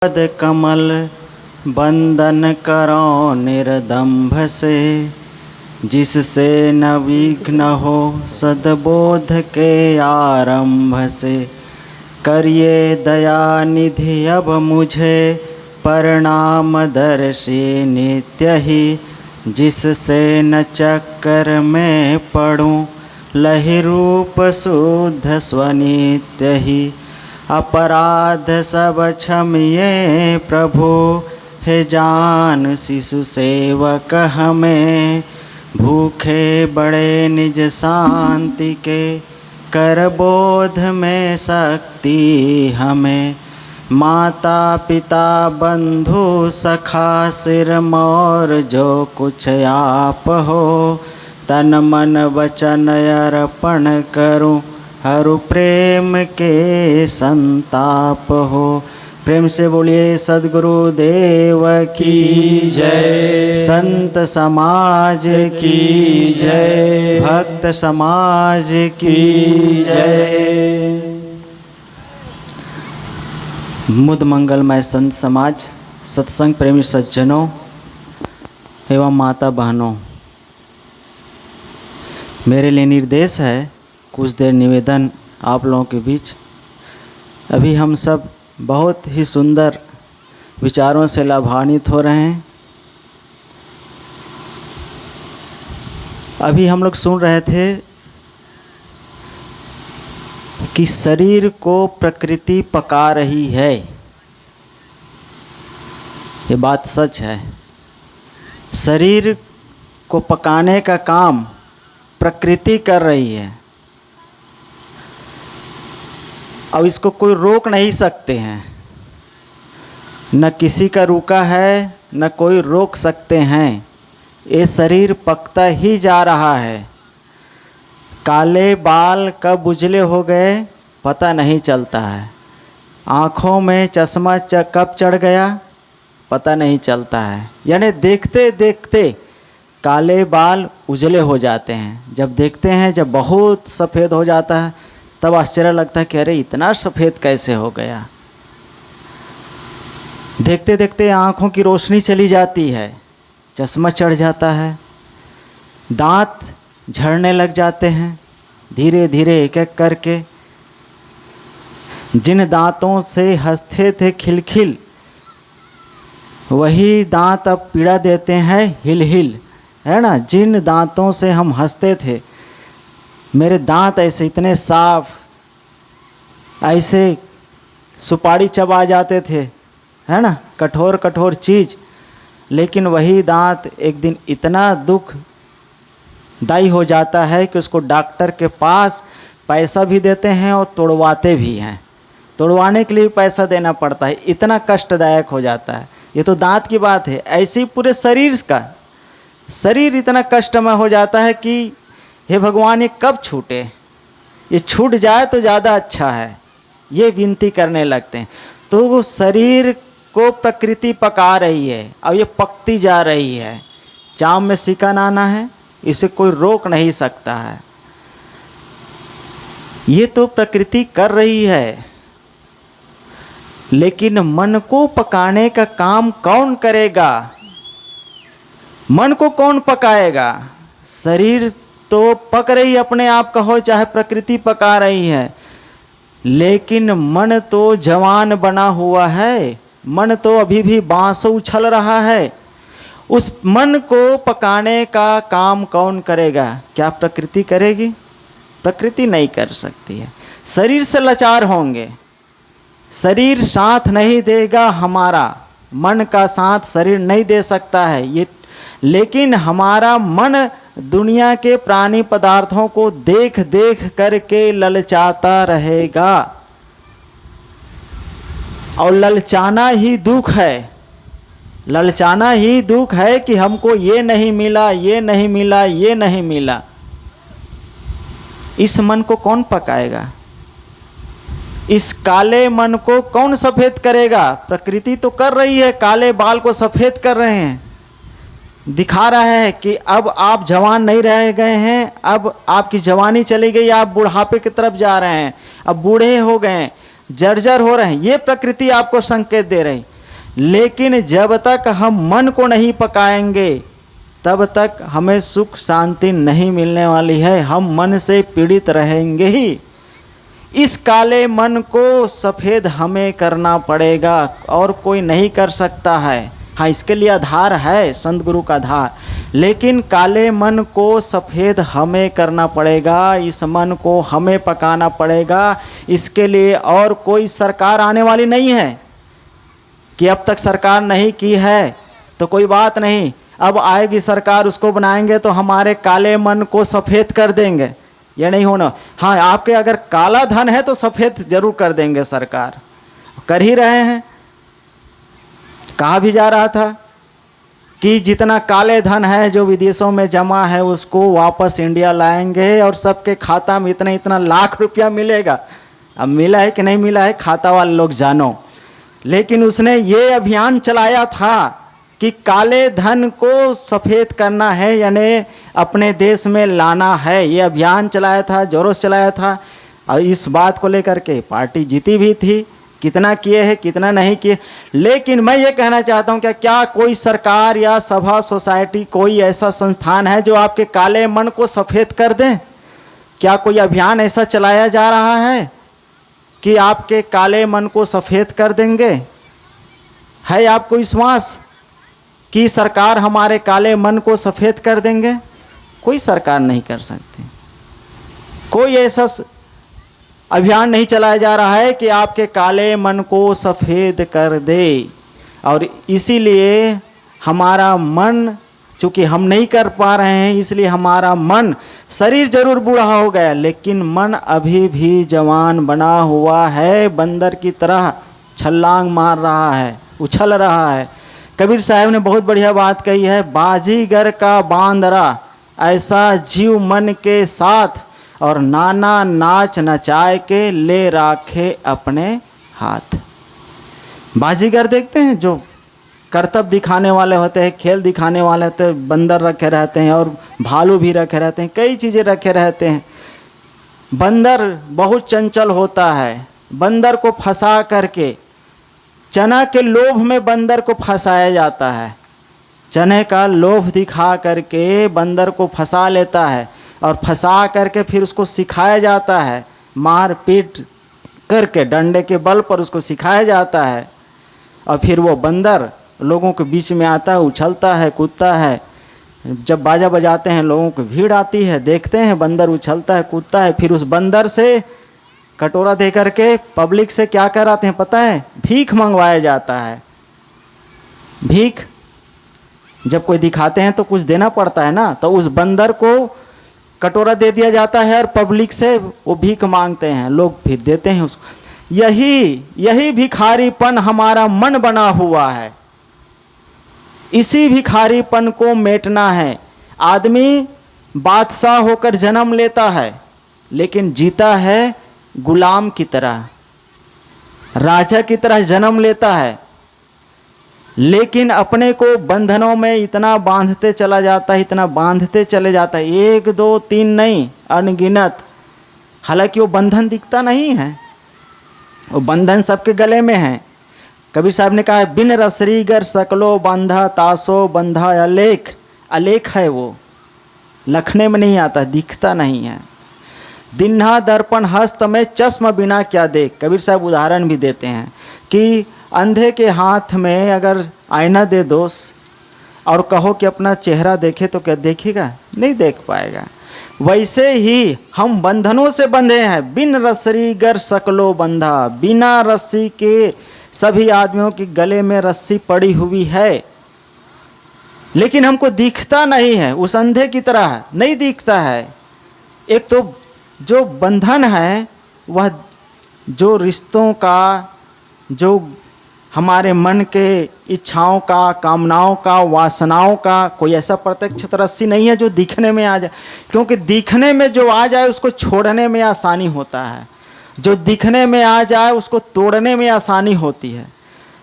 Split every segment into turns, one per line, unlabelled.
पद कमल बंदन करो निर्दंभ से, जिससे न विघ्न हो सद्बोध के आरंभ से। करिए दया निधि अब मुझे प्रणाम दर्शी नित्य ही, जिससे न चक्कर में पड़ूं लहि रूप शुद्ध स्वनित्य ही। अपराध सब क्षमिए प्रभु, हे जान शिशु सेवक हमें। भूखे बड़े निज शांति के, कर बोध में शक्ति हमें। माता पिता बंधु सखा सिर मोर जो कुछ आप हो, तन मन वचन अर्पण करूं हरु प्रेम के संताप हो। प्रेम से बोलिए सद्गुरु देव की जय, संत समाज की जय, भक्त समाज की जय। मुद मंगलमय संत समाज, सत्संग प्रेमी सज्जनों एवं माता बहनों, मेरे लिए निर्देश है कुछ देर निवेदन आप लोगों के बीच। अभी हम सब बहुत ही सुंदर विचारों से लाभान्वित हो रहे हैं। अभी हम लोग सुन रहे थे कि शरीर को प्रकृति पका रही है। ये बात सच है। शरीर को पकाने का काम प्रकृति कर रही है। अब इसको कोई रोक नहीं सकते हैं, न किसी का रुका है न कोई रोक सकते हैं। ये शरीर पकता ही जा रहा है। काले बाल कब उजले हो गए पता नहीं चलता है। आँखों में चश्मा कब चढ़ गया पता नहीं चलता है। यानी देखते देखते काले बाल उजले हो जाते हैं। जब देखते हैं जब बहुत सफ़ेद हो जाता है तब आश्चर्य लगता है कि अरे इतना सफ़ेद कैसे हो गया। देखते देखते आँखों की रोशनी चली जाती है, चश्मा चढ़ जाता है, दांत झड़ने लग जाते हैं धीरे धीरे एक एक करके। जिन दांतों से हंसते थे खिलखिल, वही दांत अब पीड़ा देते हैं हिल हिल, है ना। जिन दांतों से हम हंसते थे, मेरे दांत ऐसे इतने साफ, ऐसे सुपारी चबा जाते थे, है ना, कठोर कठोर चीज़, लेकिन वही दांत एक दिन इतना दुखदायी हो जाता है कि उसको डॉक्टर के पास पैसा भी देते हैं और तोड़वाते भी हैं। तोड़वाने के लिए पैसा देना पड़ता है, इतना कष्टदायक हो जाता है। ये तो दांत की बात है, ऐसे ही पूरे शरीर का, शरीर इतना कष्टमय हो जाता है कि हे भगवान ये कब छूटे, ये छूट जाए तो ज़्यादा अच्छा है, ये विनती करने लगते हैं। तो वो शरीर को प्रकृति पका रही है, अब ये पकती जा रही है। चाँव में सिकन आना है, इसे कोई रोक नहीं सकता है। ये तो प्रकृति कर रही है, लेकिन मन को पकाने का काम कौन करेगा? मन को कौन पकाएगा? शरीर तो पक रही अपने आप का हो, चाहे प्रकृति पका रही है, लेकिन मन तो जवान बना हुआ है। मन तो अभी भी बाँस उछल रहा है। उस मन को पकाने का काम कौन करेगा? क्या प्रकृति करेगी? प्रकृति नहीं कर सकती है। शरीर से लाचार होंगे, शरीर साथ नहीं देगा हमारा, मन का साथ शरीर नहीं दे सकता है ये। लेकिन हमारा मन दुनिया के प्राणी पदार्थों को देख देख करके ललचाता रहेगा, और ललचाना ही दुख है। ललचाना ही दुख है कि हमको ये नहीं मिला, ये नहीं मिला, ये नहीं मिला। इस मन को कौन पकाएगा? इस काले मन को कौन सफ़ेद करेगा? प्रकृति तो कर रही है, काले बाल को सफ़ेद कर रहे हैं, दिखा रहा है कि अब आप जवान नहीं रह गए हैं, अब आपकी जवानी चली गई, आप बुढ़ापे की तरफ जा रहे हैं, अब बूढ़े हो गए हैं। जर्जर हो रहे हैं, ये प्रकृति आपको संकेत दे रही। लेकिन जब तक हम मन को नहीं पकाएंगे तब तक हमें सुख शांति नहीं मिलने वाली है, हम मन से पीड़ित रहेंगे ही। इस काले मन को सफ़ेद हमें करना पड़ेगा और कोई नहीं कर सकता है। हाँ, इसके लिए आधार है, संत गुरु का आधार, लेकिन काले मन को सफ़ेद हमें करना पड़ेगा, इस मन को हमें पकाना पड़ेगा। इसके लिए और कोई सरकार आने वाली नहीं है कि अब तक सरकार नहीं की है तो कोई बात नहीं, अब आएगी सरकार, उसको बनाएंगे तो हमारे काले मन को सफ़ेद कर देंगे, ये नहीं होना। हाँ, आपके अगर काला धन है तो सफ़ेद जरूर कर देंगे सरकार, कर ही रहे हैं। कहा भी जा रहा था कि जितना काले धन है जो विदेशों में जमा है उसको वापस इंडिया लाएंगे और सबके खाता में इतना इतना लाख रुपया मिलेगा। अब मिला है कि नहीं मिला है खाता वाले लोग जानो, लेकिन उसने ये अभियान चलाया था कि काले धन को सफ़ेद करना है, यानी अपने देश में लाना है। ये अभियान चलाया था, जोरों से चलाया था, और इस बात को लेकर के पार्टी जीती भी थी। कितना किए हैं कितना नहीं किए, लेकिन मैं ये कहना चाहता हूँ क्या कोई सरकार या सभा सोसाइटी कोई ऐसा संस्थान है जो आपके काले मन को सफ़ेद कर दें? क्या कोई अभियान ऐसा चलाया जा रहा है कि आपके काले मन को सफ़ेद कर देंगे? है आपको विश्वास कि सरकार हमारे काले मन को सफ़ेद कर देंगे? कोई सरकार नहीं कर सकती। कोई ऐसा अभियान नहीं चलाया जा रहा है कि आपके काले मन को सफ़ेद कर दे। और इसीलिए हमारा मन, चूँकि हम नहीं कर पा रहे हैं, इसलिए हमारा मन, शरीर जरूर बूढ़ा हो गया लेकिन मन अभी भी जवान बना हुआ है, बंदर की तरह छलांग मार रहा है, उछल रहा है। कबीर साहब ने बहुत बढ़िया बात कही है, बाजीगर का बांदरा ऐसा जीव मन के साथ, और नाना नाच नचाए के ले राखे अपने हाथ। बाजीगर देखते हैं जो करतब दिखाने वाले होते हैं, खेल दिखाने वाले होते हैं, बंदर रखे रहते हैं और भालू भी रखे रहते हैं, कई चीज़ें रखे रहते हैं। बंदर बहुत चंचल होता है, बंदर को फंसा करके, चना के लोभ में बंदर को फंसाया जाता है, चने का लोभ दिखा करके बंदर को फंसा लेता है और फंसा करके फिर उसको सिखाया जाता है, मार पीट करके डंडे के बल पर उसको सिखाया जाता है। और फिर वो बंदर लोगों के बीच में आता है, उछलता है, कूदता है। जब बाजा बजाते हैं लोगों की भीड़ आती है, देखते हैं बंदर उछलता है, कूदता है। फिर उस बंदर से कटोरा दे करके पब्लिक से क्या कराते हैं पता है? भीख मंगवाया जाता है। भीख जब कोई दिखाते हैं तो कुछ देना पड़ता है ना, तो उस बंदर को कटोरा दे दिया जाता है और पब्लिक से वो भीख मांगते हैं, लोग फिर देते हैं उसको। यही भिखारीपन हमारा मन बना हुआ है, इसी भिखारीपन को मेटना है। आदमी बादशाह होकर जन्म लेता है लेकिन जीता है गुलाम की तरह, राजा की तरह जन्म लेता है, लेकिन अपने को बंधनों में इतना बांधते चला जाता है, इतना बांधते चले जाता है, 1 2 3 नहीं, अनगिनत। हालांकि वो बंधन दिखता नहीं है, वो बंधन सबके गले में है। कबीर साहब ने कहा है, बिन रसरी गर सकलो बंधा तासो बंधा अलेख। अलेख है वो, लखने में नहीं आता, दिखता नहीं है। दिन्हा दर्पण हस्त में चश्म बिना क्या देख। कबीर साहब उदाहरण भी देते हैं कि अंधे के हाथ में अगर आईना दे दो और कहो कि अपना चेहरा देखे तो क्या देखेगा? नहीं देख पाएगा। वैसे ही हम बंधनों से बंधे हैं। बिन रस्सी गर सकलो बंधा, बिना रस्सी के सभी आदमियों के गले में रस्सी पड़ी हुई है, लेकिन हमको दिखता नहीं है, उस अंधे की तरह नहीं दिखता है। एक तो जो बंधन है वह जो रिश्तों का, जो हमारे मन के इच्छाओं का, कामनाओं का, वासनाओं का, कोई ऐसा प्रत्यक्ष रस्सी नहीं है जो दिखने में आ जाए, क्योंकि दिखने में जो आ जाए उसको छोड़ने में आसानी होता है, जो दिखने में आ जाए उसको तोड़ने में आसानी होती है,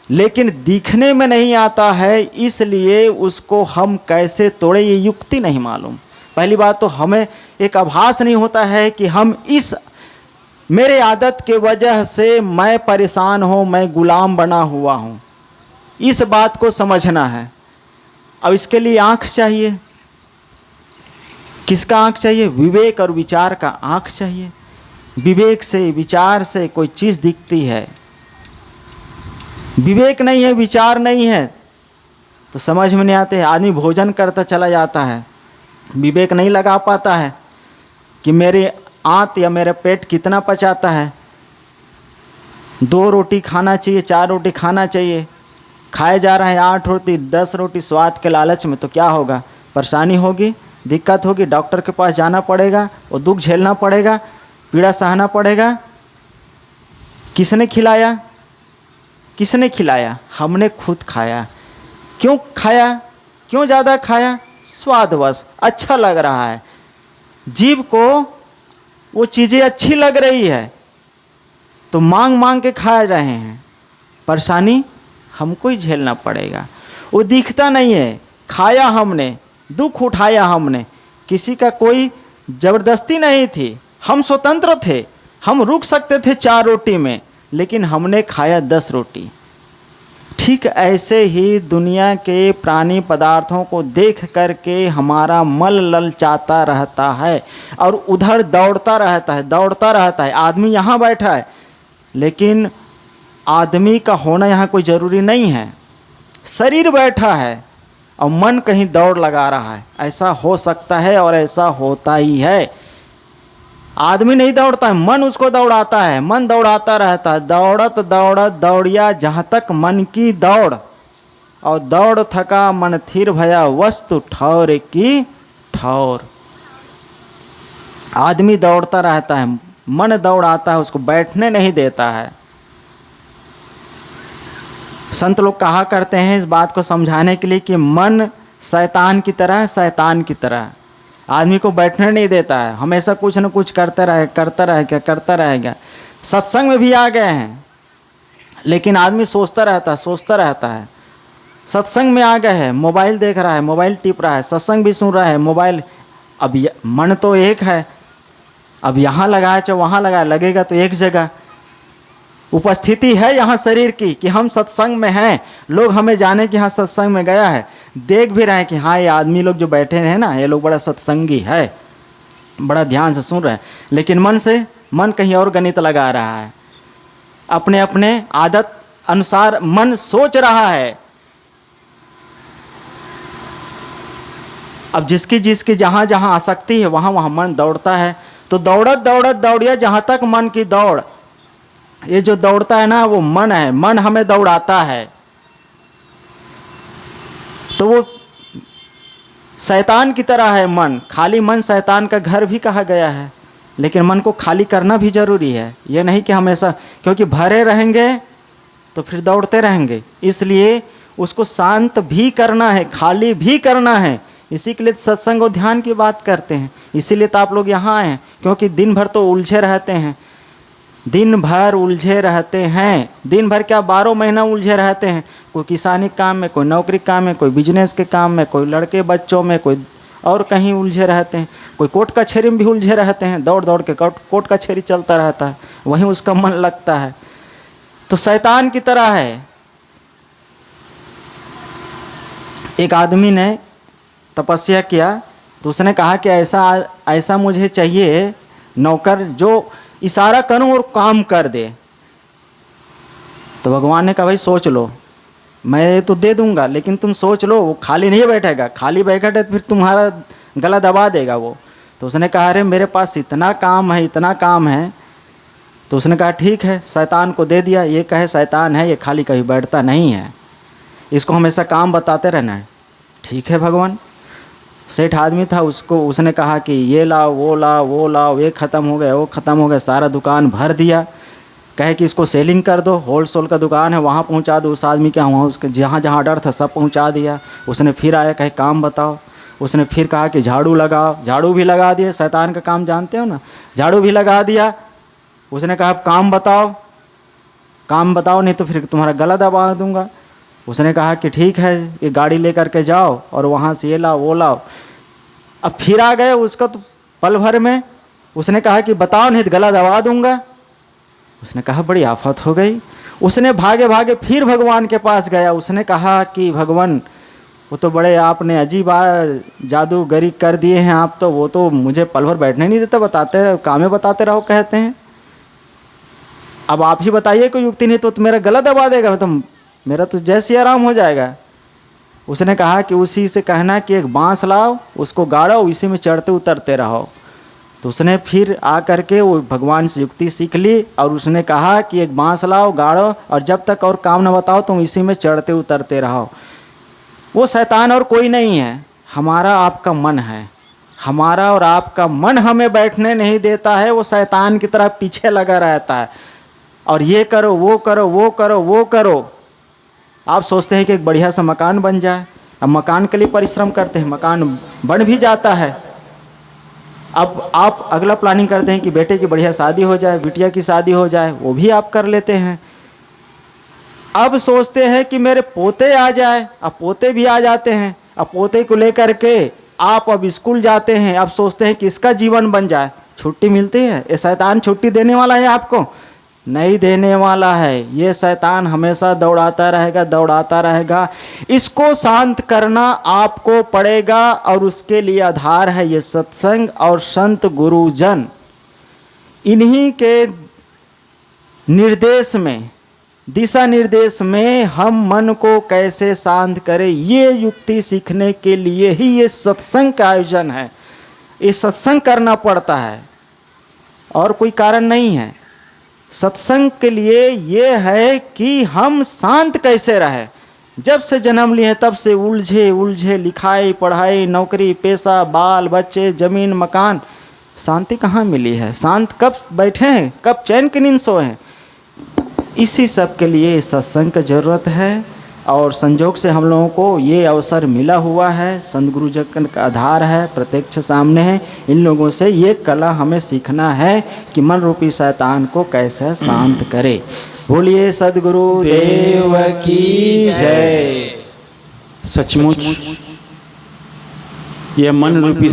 लेकिन दिखने में नहीं आता है, इसलिए उसको हम कैसे तोड़े ये युक्ति नहीं मालूम। पहली बात तो हमें एक आभास नहीं होता है कि हम इस मेरे आदत के वजह से मैं परेशान हूँ, मैं गुलाम बना हुआ हूँ। इस बात को समझना है। अब इसके लिए आँख चाहिए। किसका आँख चाहिए? विवेक और विचार का आँख चाहिए। विवेक से, विचार से कोई चीज़ दिखती है। विवेक नहीं है, विचार नहीं है तो समझ में नहीं आते। आदमी भोजन करता चला जाता है, विवेक नहीं लगा पाता है कि मेरे आंत या मेरा पेट कितना पचाता है। 2 रोटी खाना चाहिए, 4 रोटी खाना चाहिए, खाए जा रहा है 8 रोटी 10 रोटी स्वाद के लालच में, तो क्या होगा? परेशानी होगी, दिक्कत होगी, डॉक्टर के पास जाना पड़ेगा और दुख झेलना पड़ेगा, पीड़ा सहना पड़ेगा। किसने खिलाया? किसने खिलाया? हमने खुद खाया। क्यों खाया? क्यों ज़्यादा खाया? स्वादवश, अच्छा लग रहा है, जीव को वो चीज़ें अच्छी लग रही है तो मांग मांग के खा रहे हैं। परेशानी हमको ही झेलना पड़ेगा। वो दिखता नहीं है, खाया हमने, दुख उठाया हमने, किसी का कोई ज़बरदस्ती नहीं थी, हम स्वतंत्र थे, हम रुक सकते थे 4 रोटी में, लेकिन हमने खाया 10 रोटी। ठीक ऐसे ही दुनिया के प्राणी पदार्थों को देख करके हमारा मन ललचाता रहता है और उधर दौड़ता रहता है, दौड़ता रहता है। आदमी यहाँ बैठा है, लेकिन आदमी का होना यहाँ कोई ज़रूरी नहीं है। शरीर बैठा है और मन कहीं दौड़ लगा रहा है। ऐसा हो सकता है और ऐसा होता ही है। आदमी नहीं दौड़ता है, मन उसको दौड़ाता है, मन दौड़ाता रहता है। दौड़त दौड़त दौड़िया जहाँ तक मन की दौड़, और दौड़ थका मन थिर भया वस्तु ठौर की ठौर। आदमी दौड़ता रहता है, मन दौड़ाता है, उसको बैठने नहीं देता है। संत लोग कहा करते हैं इस बात को समझाने के लिए कि मन शैतान की तरह, शैतान की तरह आदमी को बैठने नहीं देता है, हमेशा कुछ न कुछ करता रहेगा। सत्संग में भी आ गए हैं, लेकिन आदमी सोचता रहता है। सत्संग में आ गए हैं, मोबाइल देख रहा है, मोबाइल टिप रहा है, सत्संग भी सुन रहा है, मोबाइल। अब मन तो एक है, अब यहाँ लगाए चाहे वहाँ लगाए, लगेगा तो एक जगह। उपस्थिति है यहाँ शरीर की कि हम सत्संग में हैं, लोग हमें जाने कि हाँ सत्संग में गया है, देख भी रहे हैं कि हाँ ये आदमी लोग जो बैठे हैं ना, ये लोग बड़ा सत्संगी है, बड़ा ध्यान से सुन रहे हैं। लेकिन मन कहीं और गणित लगा रहा है, अपने अपने आदत अनुसार मन सोच रहा है। अब जिसकी जहाँ जहाँ आसक्ति है वहाँ वहाँ मन दौड़ता है। तो दौड़त दौड़त दौड़िया जहाँ तक मन की दौड़। ये जो दौड़ता है ना वो मन है, मन हमें दौड़ाता है। तो वो शैतान की तरह है मन। खाली मन शैतान का घर भी कहा गया है, लेकिन मन को खाली करना भी जरूरी है। ये नहीं कि हमेशा, क्योंकि भरे रहेंगे तो फिर दौड़ते रहेंगे, इसलिए उसको शांत भी करना है, खाली भी करना है। इसी के लिए सत्संग और ध्यान की बात करते हैं। इसीलिए तो आप लोग यहाँ आए हैं, क्योंकि दिन भर तो उलझे रहते हैं, दिन भर उलझे रहते हैं। दिन भर क्या 12 महीना उलझे रहते हैं। कोई किसानी काम में, कोई नौकरी काम में, कोई बिजनेस के काम में, कोई लड़के बच्चों में, कोई और कहीं उलझे रहते हैं, कोई कोर्ट कचहरी में भी उलझे रहते हैं। दौड़ दौड़ के कोर्ट कचहरी चलता रहता है, वहीं उसका मन लगता है। तो शैतान की तरह है। एक आदमी ने तपस्या किया तो उसने कहा कि ऐसा मुझे चाहिए नौकर जो इशारा करूं और काम कर दे। तो भगवान ने कहा भाई सोच लो, मैं तो दे दूंगा, लेकिन तुम सोच लो। वो खाली नहीं बैठेगा, खाली बैठेगा तो फिर तुम्हारा गला दबा देगा वो। तो उसने कहा अरे मेरे पास इतना काम है, इतना काम है। तो उसने कहा ठीक है, शैतान को दे दिया। ये कहे शैतान है, ये खाली कभी बैठता नहीं है, इसको हमेशा काम बताते रहना है। ठीक है भगवान। सेठ आदमी था, उसने कहा कि ये लाओ, वो लाओ, वो लाओ, ये ख़त्म हो गया, वो ख़त्म हो गया, सारा दुकान भर दिया। कहे कि इसको सेलिंग कर दो, होलसेल का दुकान है वहाँ पहुँचा दो। उस आदमी के वहाँ उसके जहाँ जहाँ ऑर्डर था सब पहुँचा दिया। उसने फिर आया, कहे काम बताओ। उसने फिर कहा कि झाड़ू लगाओ, झाड़ू भी लगा दिए। शैतान का काम जानते हो ना, झाड़ू भी लगा दिया। उसने कहा काम बताओ, काम बताओ नहीं तो फिर तुम्हारा गला दबा दूंगा। उसने कहा कि ठीक है, ये गाड़ी लेकर के जाओ और वहाँ से ये लाओ, वो लाओ। अब फिर आ गए उसका तो पल भर में। उसने कहा कि बताओ नहीं तो गला दबा दूंगा। उसने कहा बड़ी आफत हो गई। उसने भागे भागे फिर भगवान के पास गया। उसने कहा कि भगवान, वो तो बड़े आपने अजीब जादूगरी कर दिए हैं आप तो, वो तो मुझे पल भर बैठने नहीं देते, बताते कामें बताते रहो कहते हैं। अब आप ही बताइए कोई युक्ति, नहीं तो मेरा गला दबा देगा, तो मेरा तो जैसे आराम हो जाएगा। उसने कहा कि उसी से कहना कि एक बांस लाओ, उसको गाड़ो, इसी में चढ़ते उतरते रहो। तो उसने फिर आ करके वो भगवान से युक्ति सीख ली और उसने कहा कि एक बांस लाओ, गाड़ो, और जब तक और काम न बताओ तुम इसी में चढ़ते उतरते रहो। वो शैतान और कोई नहीं है, हमारा आपका मन है। हमारा और आपका मन हमें बैठने नहीं देता है, वो शैतान की तरह पीछे लगा रहता है और ये करो, वो करो, वो करो, वो करो। आप सोचते हैं कि एक बढ़िया सा मकान बन जाए, अब मकान के लिए परिश्रम करते हैं, मकान बन भी जाता है। अब आप अगला प्लानिंग करते हैं कि बेटे की बढ़िया शादी हो जाए, बिटिया की शादी हो जाए, वो भी आप कर लेते हैं। अब सोचते हैं कि मेरे पोते आ जाए, अब पोते भी आ जाते हैं। अब पोते को लेकर के आप अब स्कूल जाते हैं, अब सोचते हैं कि इसका जीवन बन जाए। छुट्टी मिलती है? ये शैतान छुट्टी देने वाला है आपको? नहीं देने वाला है। ये शैतान हमेशा दौड़ाता रहेगा, दौड़ाता रहेगा। इसको शांत करना आपको पड़ेगा और उसके लिए आधार है ये सत्संग और संत गुरुजन। इन्हीं के निर्देश में, दिशा निर्देश में हम मन को कैसे शांत करें, ये युक्ति सीखने के लिए ही ये सत्संग का आयोजन है। ये सत्संग करना पड़ता है और कोई कारण नहीं है। सत्संग के लिए ये है कि हम शांत कैसे रहे। जब से जन्म लिए तब से उलझे उलझे, लिखाई पढ़ाई, नौकरी पेशा, बाल बच्चे, जमीन मकान, शांति कहाँ मिली है? शांत कब बैठे हैं, कब चैन की नींद सोए हैं? इसी सब के लिए सत्संग की ज़रूरत है और संजोग से हम लोगों को ये अवसर मिला हुआ है। संत गुरुजन का आधार है, प्रत्यक्ष सामने है। इन लोगों से ये कला हमें सीखना है कि मन रूपी शैतान को कैसे शांत करे। बोलिए सद्गुरु देव की जय।
सचमुच ये मन रूपी